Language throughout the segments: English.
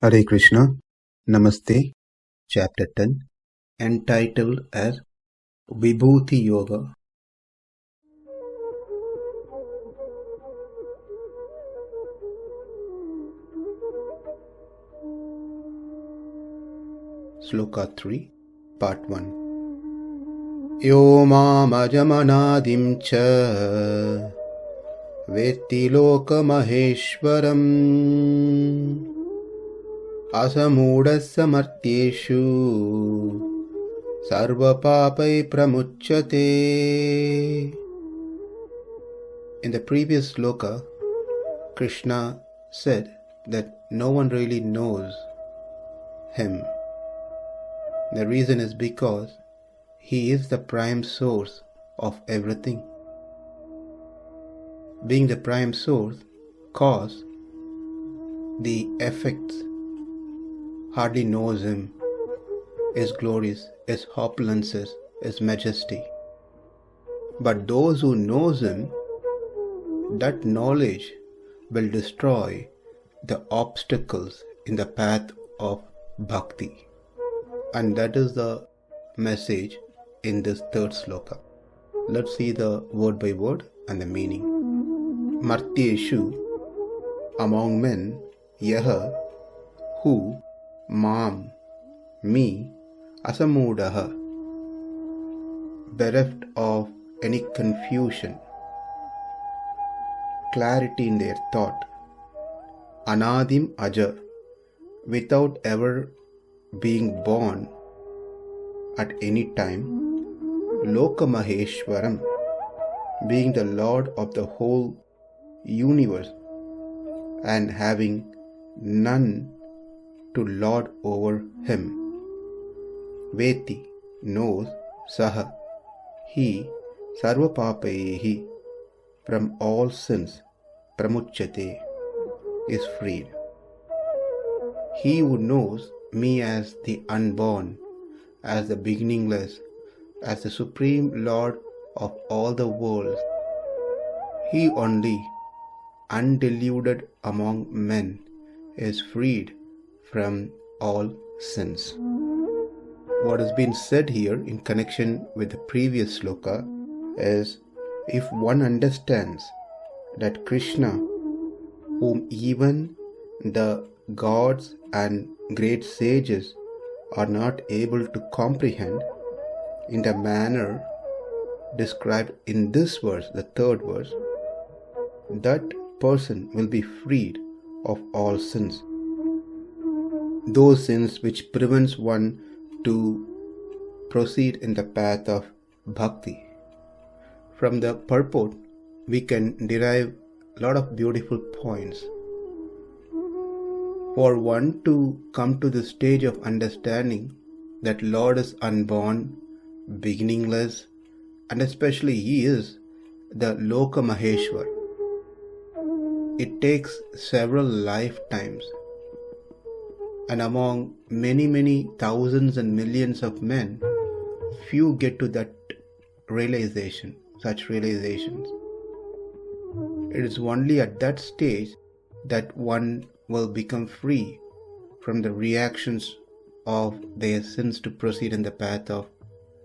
Hare Krishna, Namaste, Chapter 10, entitled as Vibhuti Yoga. Sloka 3, Part 1. Yo mam ajam anādiṁ cha vetti loka-maheśvaram asammūḍhaḥ martyeṣu sarva-pāpaiḥ pramucyate. In the previous sloka, Krishna said that no one really knows him. The reason is because he is the prime source of everything. Being the prime source, cause, the effects hardly knows him, his glories, his opulences, his majesty. But those who knows him, that knowledge will destroy the obstacles in the path of bhakti. And that is the message in this third sloka. Let's see the word by word and the meaning. Martyeṣu, among men, yaha, who, mam, me, asammūḍhaḥ, bereft of any confusion, clarity in their thought, anādiṁ ajam, without ever being born at any time, loka-maheśvaram, being the Lord of the whole universe and having none to lord over him. Vetti, knows, saha, he, sarva-pāpaiḥ, from all sins, pramucyate, is freed. He who knows me as the unborn, as the beginningless, as the supreme Lord of all the worlds, he only, undeluded among men, is freed from all sins. What has been said here in connection with the previous sloka is, if one understands that Krishna, whom even the gods and great sages are not able to comprehend in the manner described in this verse, the third verse, that person will be freed of all sins. Those sins which prevents one to proceed in the path of bhakti. From the purport, we can derive a lot of beautiful points. For one to come to the stage of understanding that Lord is unborn, beginningless, and especially He is the loka-maheśvaram, it takes several lifetimes, and among many thousands and millions of men, few get to that realization, such realizations. It is only at that stage that one will become free from the reactions of their sins to proceed in the path of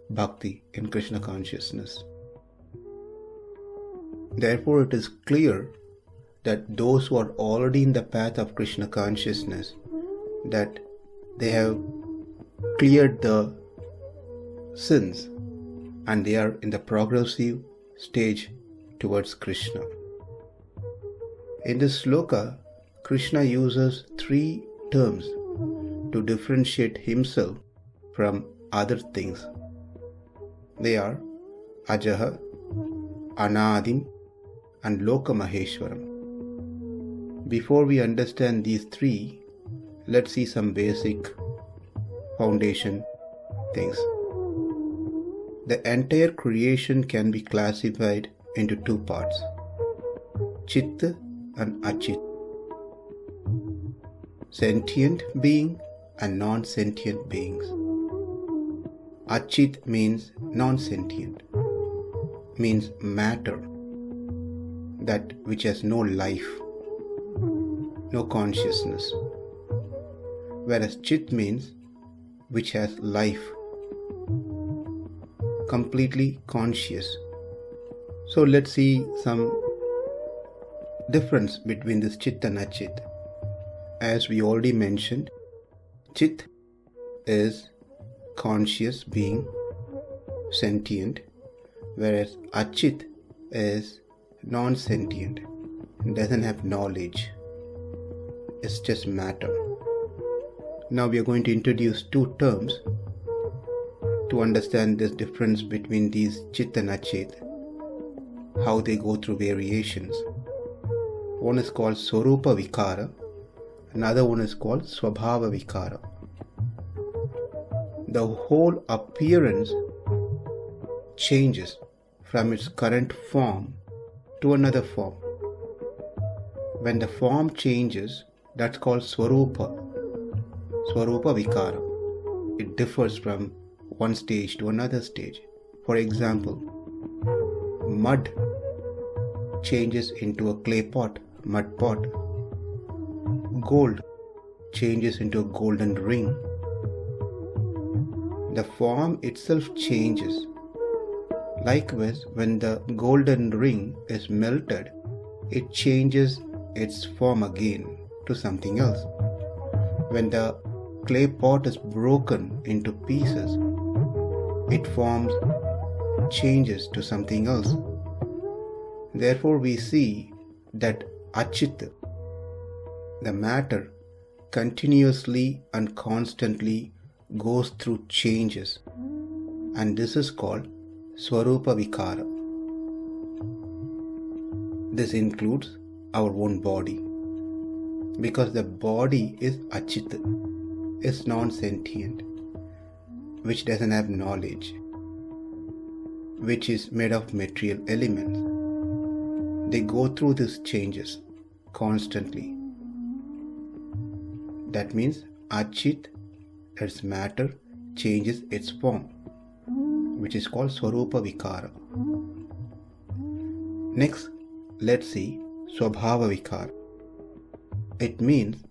bhakti in Krishna consciousness. Therefore, it is clear that those who are already in the path of Krishna consciousness, that they have cleared the sins and they are in the progressive stage towards Krishna. In this sloka, Krishna uses three terms to differentiate himself from other things. They are ajaha, anādiṁ, and loka-maheśvaram. Before we understand these three, let's see some basic foundation things. The entire creation can be classified into two parts, chit and achit. Sentient being and non-sentient beings. Achit means non-sentient, means matter, that which has no life, no consciousness. whereas Chit means which has life, completely conscious. So let's see some difference between this Chit and Achit. As we already mentioned, Chit is conscious being, sentient, whereas Achit is non-sentient, doesn't have knowledge, it's just matter. Now we are going to introduce two terms to understand this difference between these Chit and Achit, how they go through variations. One is called sarupa-vikara, another one is called svabhava-vikara. The whole appearance changes from its current form to another form. When the form changes, that's called Swarupa-vikara. It differs from one stage to another stage. For example, mud changes into a clay pot, mud pot. Gold changes into a golden ring. The form itself changes. Likewise, when the golden ring is melted, it changes its form again to something else. When the clay pot is broken into pieces, its form changes to something else. Therefore, we see that Achit, the matter, continuously and constantly goes through changes, and this is called Swarupa-vikara. This includes our own body, because the body is Achit, is non-sentient, which doesn't have knowledge, which is made of material elements. They go through these changes constantly. That means Achit, its matter, changes its form, which is called Swarupa-vikara. Next, let's see Svabhava-vikara. It means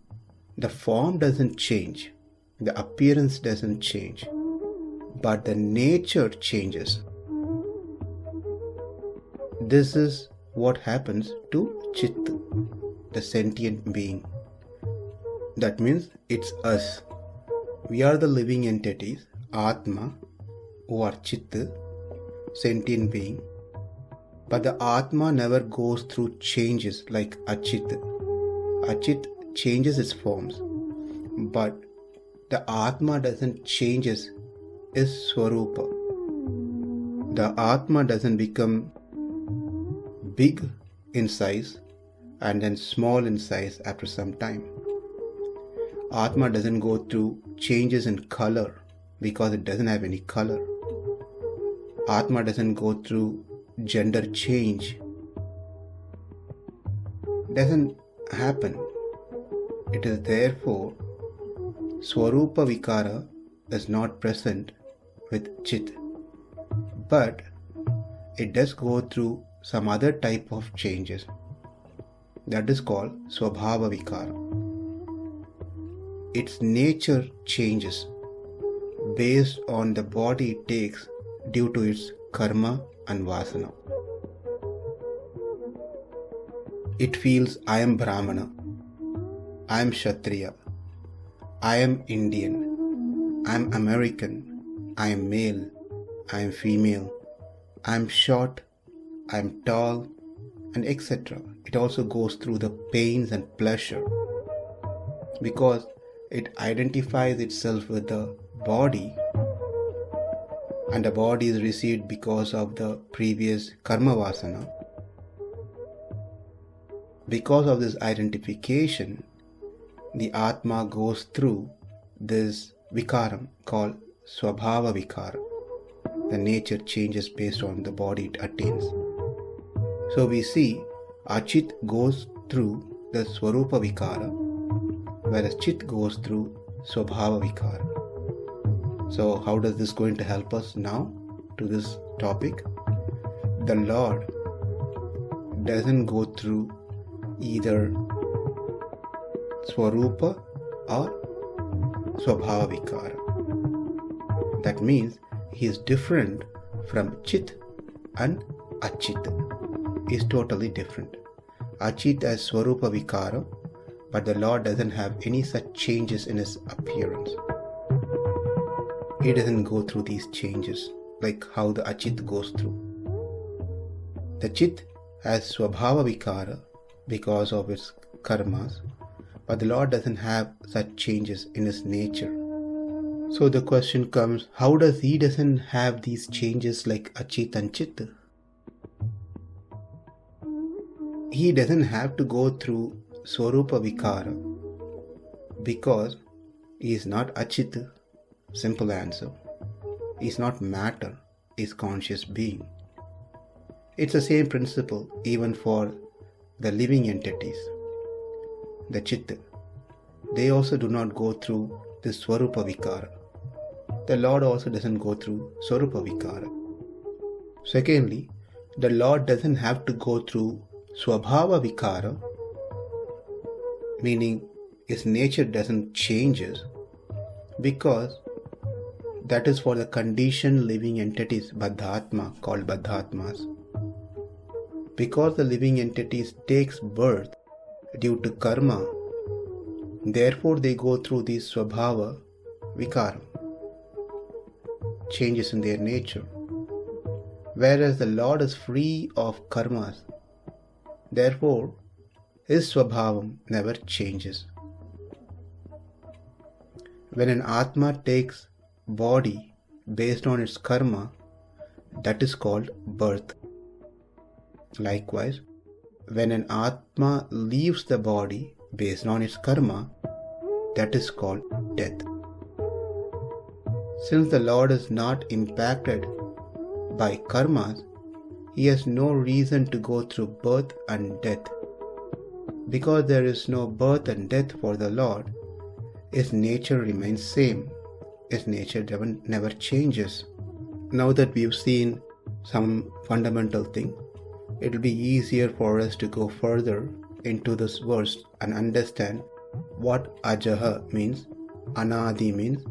the form doesn't change, the appearance doesn't change, but the nature changes. This is what happens to Chit, the sentient being. That means it's us. We are the living entities, Atma, who are Chit, sentient being. But the Atma never goes through changes like Achit. Achit changes its forms, but the Atma doesn't changes its Swarupa. The Atma doesn't become big in size and then small in size after some time. Atma doesn't go through changes in color because it doesn't have any color. Atma doesn't go through gender change. Doesn't happen. It is therefore Swarupa-vikara is not present with Chit, but it does go through some other type of changes. That is called Svabhava-vikara. Its nature changes based on the body it takes due to its karma and vasana. It feels, I am Brahmana, I am Kshatriya, I am Indian, I am American, I am male, I am female, I am short, I am tall, and etc. It also goes through the pains and pleasure because it identifies itself with the body, and the body is received because of the previous karma vasana. Because of this identification, the Atma goes through this vikaram called Svabhava-vikara. The nature changes based on the body it attains. So we see Achit goes through the Swarupa-vikara, whereas Chit goes through Svabhava-vikara. So how does this going to help us now to this topic? The Lord doesn't go through either Swarupa or svabhava-vikara. That means he is different from Chit and Achit. He is totally different. Achit has swarupa-vikara, but the Lord doesn't have any such changes in his appearance. He doesn't go through these changes like how the Achit goes through. The Chit has svabhava-vikara because of its karmas, but the Lord doesn't have such changes in his nature. So the question comes, how does he doesn't have these changes like Achit and Chit? He doesn't have to go through swarupa-vikara because he is not Achit. Simple answer. He is not matter, he is conscious being. It's the same principle even for the living entities. The Chit, they also do not go through this swarupa-vikara. The Lord also doesn't go through swarupa-vikara. Secondly, the Lord doesn't have to go through svabhava-vikara, meaning his nature doesn't changes, because that is for the conditioned living entities, baddhatma, called baddhatmas. Because the living entities takes birth due to karma, therefore they go through these svabhava-vikara, changes in their nature. Whereas the Lord is free of karmas, therefore his svabhavam never changes. When an atma takes body based on its karma, that is called birth. Likewise, when an atma leaves the body based on its karma, that is called death. Since the Lord is not impacted by karmas, he has no reason to go through birth and death. Because there is no birth and death for the Lord, his nature remains same. His nature never changes. Now that we've seen some fundamental thing, it will be easier for us to go further into this verse and understand what ajaha means, anādiṁ means,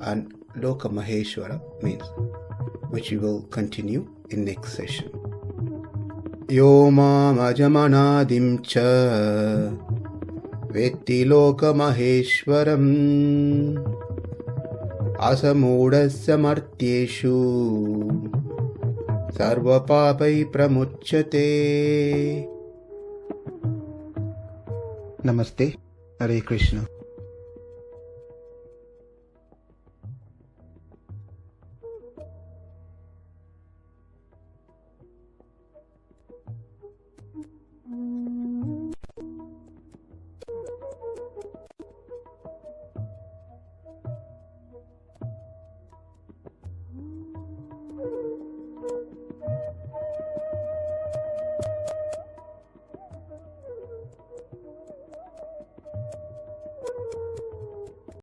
and loka-maheśvaram means, which we will continue in next session. Yo mam ajam anādiṁ ca vetti loka-maheśvaram asammūḍhaḥ martyeṣu sarva-pāpaiḥ pramucyate. Namaste. Hare Krishna.